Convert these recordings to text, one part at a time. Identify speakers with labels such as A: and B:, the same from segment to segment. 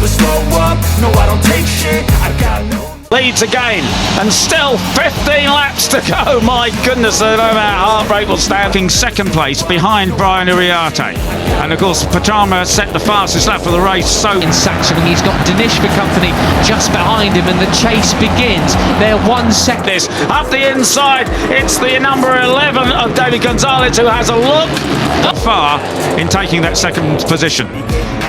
A: never slow up, no I don't take shit, I got no...
B: Leads again, and still 15 laps to go. My goodness, I don't know how heartbreak will stand. In second place behind Brian Uriarte, and of course Pratama set the fastest lap of the race. So
C: in section, he's got Dinesh for company just behind him, and the chase begins. They're 1 second.
B: This up the inside, it's the number 11 of David Gonzalez who has a look far in taking that second position.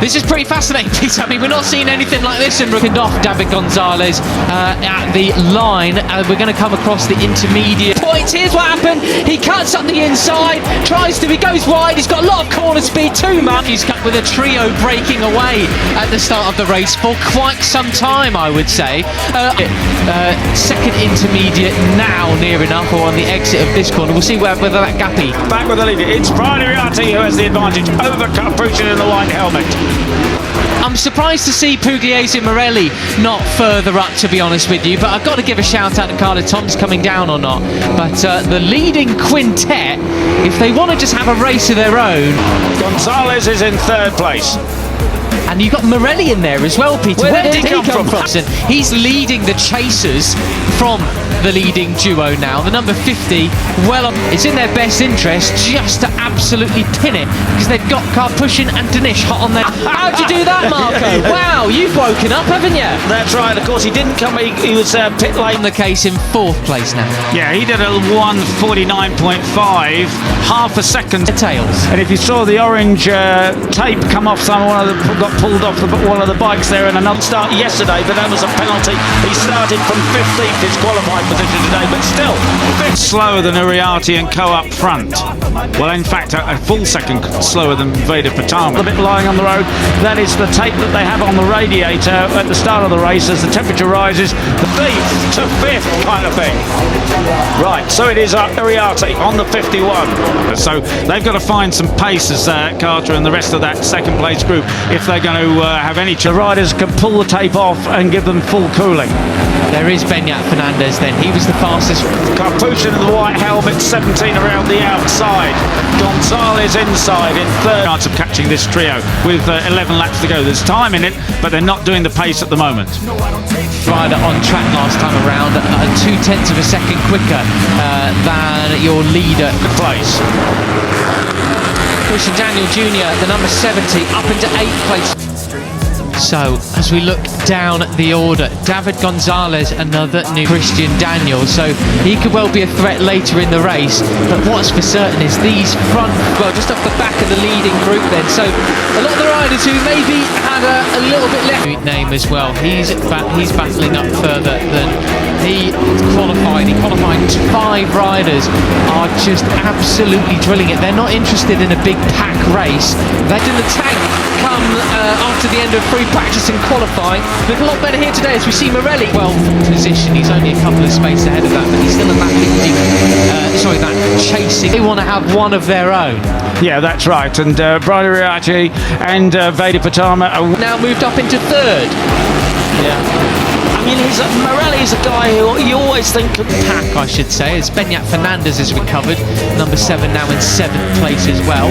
C: This is pretty fascinating, Pete. I mean, we're not seeing anything like this in Renggut off David Gonzalez at the line. We're going to come across the intermediate points. Here's what happened. He cuts up the inside, he goes wide. He's got a lot of corner speed, too much. He's cut with a trio breaking away at the start of the race for quite some time, I would say. Second intermediate now near enough, or on the exit of this corner. We'll see whether that gappy.
B: Back with the lead. It's Brian Uriarte who has the advantage over Capuchin in the white helmet.
C: I'm surprised to see Pugliese Morelli not further up, to be honest with you, but I've got to give a shout out to Carla Tom's coming down or not. But the leading quintet, if they want to just have a race of their own...
B: Gonzalez is in third place.
C: And you've got Morelli in there as well, Peter.
B: Where did he come from?
C: He's leading the chasers from the leading duo now. The number 50, well, it's in their best interest just to absolutely pin it, because they've got Capuchin and Dinesh hot on there. How'd you do that, Marco?
B: Yeah.
C: Wow, you've woken up, haven't you?
B: That's right. Of course, he didn't come. He was pit lane.
C: The case in fourth place now.
B: Yeah, he did a 1:49.5, half a second.
C: Tails.
B: And if you saw the orange tape come off, got pulled off one of the bikes there in another start yesterday, but that was a penalty. He started from 15th, his qualifying position today, but still slower than Uriarte and Co up front. Well, in fact, a full second slower than Veda Pratama. A bit lying on the road. That is the tape that they have on the radiator at the start of the race as the temperature rises. The 4th to 5th kind of thing. Right, so it is Uriarte on the 51. So they've got to find some pace as Carter and the rest of that second place group if they're going to have any. The riders can pull the tape off and give them full cooling.
C: There is Beñat Fernandez then. He was the fastest.
B: Capuchin in the white helmet, 17 around the outside. Gonzalez inside in third. Chance of catching this trio with 11 laps to go. There's time in it, but they're not doing the pace at the moment.
C: Rider on track last time around, 0.2 of a second quicker than your leader.
B: Good place.
C: Christian Daniel Jr., the number 70, up into 8th place. So, as we look down the order, David Gonzalez, another new Christian Daniel, so he could well be a threat later in the race, but what's for certain is these front, well, just off the back of the leading group then, so a lot of the riders who maybe had a little bit left name as well, he's battling up further than he qualified. He qualified 5 riders are just absolutely drilling it. They're not interested in a big pack race. They're in the tank come after the end of free practice and qualifying. Look a lot better here today as we see Morelli well positioned. He's only a couple of spaces ahead of that, but he's still in that that chasing. They want to have one of their own.
B: Yeah, that's right. And Brian Uriarte and Veda Pratama are
C: now moved up into third. Yeah.
B: I mean, Morelli's a guy who you always think could
C: pack, I should say, as Beñat Fernandez has recovered. Number 7 now in 7th place as well.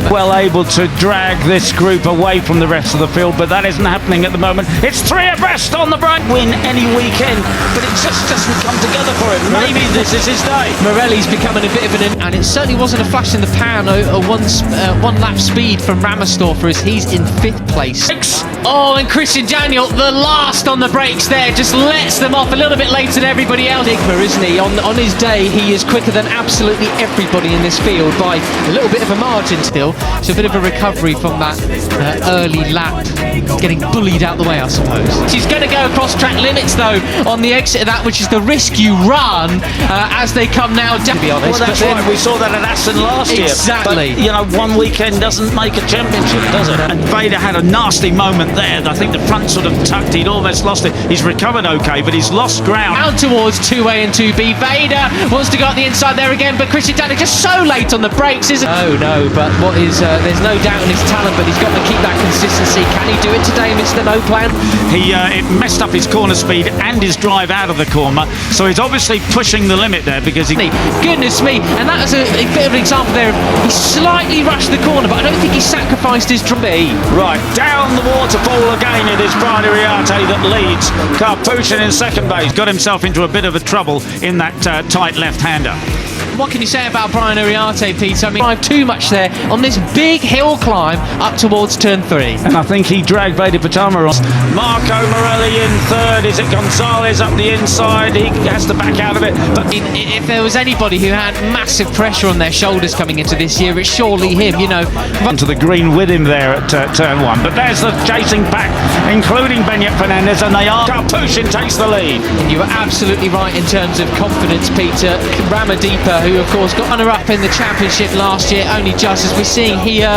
B: Well able to drag this group away from the rest of the field, but that isn't happening at the moment. It's 3 abreast on the break. Win any weekend, but it just doesn't come together for him. Maybe this is his day.
C: Morelli's becoming a bit of and it certainly wasn't a flash in the pan. A one lap speed from Ramersdorfer as he's in 5th place. Oh, and Christian Daniel, the last on the brakes there, just lets them off a little bit later than everybody else. Enigma, isn't he? On his day, he is quicker than absolutely everybody in this field by a little bit of a margin still. So a bit of a recovery from that early lap, getting bullied out the way, I suppose. She's going to go across track limits, though, on the exit of that, which is the risk you run as they come now down, to be honest.
B: Well, that's right. We saw that at Aston last year.
C: Exactly.
B: But, you know, one weekend doesn't make a championship, does it? And Veda had a nasty moment there. I think the front sort of tucked. He'd almost lost it. He's recovered okay, but he's lost ground.
C: Out towards 2A and 2B. Veda wants to go up the inside there again, but Christian Daniel just so late on the brakes, isn't it? No, but what is there's no doubt in his talent, but he's got to keep that consistency. Can he do it today, Mr. No Plan?
B: It messed up his corner speed and his drive out of the corner, so he's obviously pushing the limit there because he...
C: Goodness me, and that is a bit of an example there. He slightly rushed the corner, but I don't think he sacrificed his drive.
B: Right, down the water fall again. It is Renggut that leads. Karpushin in second base. Got himself into a bit of a trouble in that tight left-hander.
C: What can you say about Brian Uriarte, Peter? I mean, drive too much there on this big hill climb up towards turn 3.
B: And I think he dragged Veda Pratama on. Marco Morelli in third. Is it Gonzalez up the inside? He has to back out of it. But
C: if there was anybody who had massive pressure on their shoulders coming into this year, it's surely him, you know.
B: Onto the green with him there at turn 1. But there's the chasing pack, including Benyat Fernandez, and they are. Karpushin takes the lead.
C: And you were absolutely right in terms of confidence, Peter. Ramadipa, who of course got runner-up in the championship last year, only just as we're seeing here.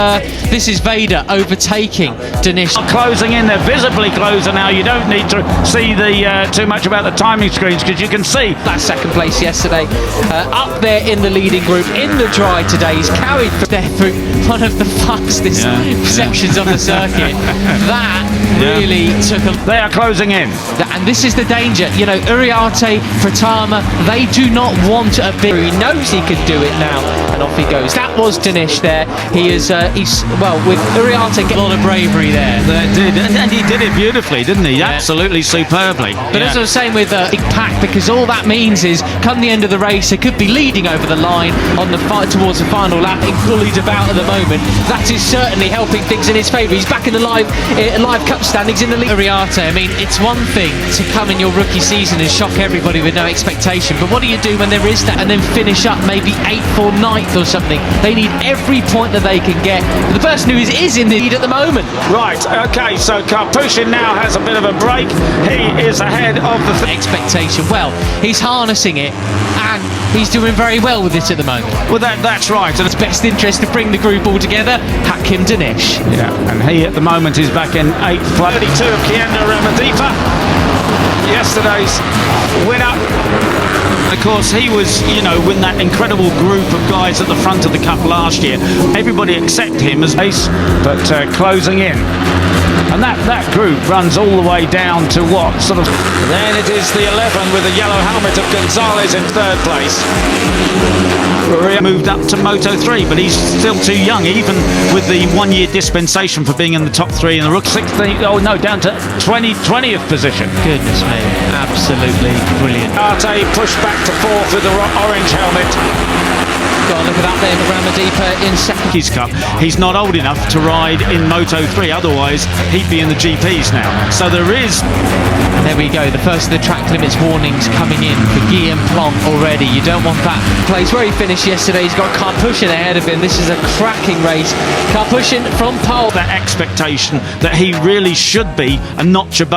C: This is Veda overtaking Dinesh.
B: Closing in, they're visibly closer now. You don't need to see the too much about the timing screens because you can see
C: that second place yesterday. Up there in the leading group in the dry today. He's carried through one of the fastest sections on the circuit. That really took a...
B: They are closing in.
C: And this is the danger. You know, Uriarte, Pratama, they do not want a big... He knows he can do it now. And off he goes. That was Dinesh there. He is, well, with Uriarte, get a lot of bravery there.
B: That did. And he did it beautifully, didn't he? Yeah. Absolutely superbly.
C: But as I was saying with Big Pack, because all that means is, come the end of the race, they could be leading over the line on the towards the final lap, being bullied about at the moment. That is certainly helping things in his favour. He's back in the live cup standings in the league. Uriarte, I mean, it's one thing to come in your rookie season and shock everybody with no expectation, but what do you do when there is that and then finish up maybe 8th or 9th or something? They need every point that they can get. The person who is in the lead at the moment.
B: Right, okay, so Karpushin now has a bit of a break. He is ahead of the
C: expectation. Well, he's harnessing it and he's doing very well with it at the moment.
B: Well, that's right. And
C: it's best interest to bring the group all together. Hakim Dinesh.
B: Yeah, and he at the moment is back in 8th place. 32 of Kienda Ramadipa, yesterday's winner. Of course, he was, you know, with that incredible group of guys at the front of the cup last year. Everybody except him as ace, but closing in. And that group runs all the way down to what sort of... Then it is the 11 with the yellow helmet of Gonzalez in 3rd place. Maria moved up to Moto 3, but he's still too young, even with the 1-year dispensation for being in the top 3 in the Rook 16. Oh no, down to 20th position.
C: Goodness me, absolutely brilliant.
B: Arte pushed back to 4th with the orange helmet.
C: Got a look at that there for Ramadipa in second.
B: His Cup. He's not old enough to ride in Moto 3, otherwise he'd be in the GPs now. So there is...
C: And there we go, the first of the track limits warnings coming in for Guillaume Plonk already. You don't want that place where he finished yesterday. He's got Karpushin ahead of him. This is a cracking race. Karpushin from pole.
B: That expectation that he really should be a notch above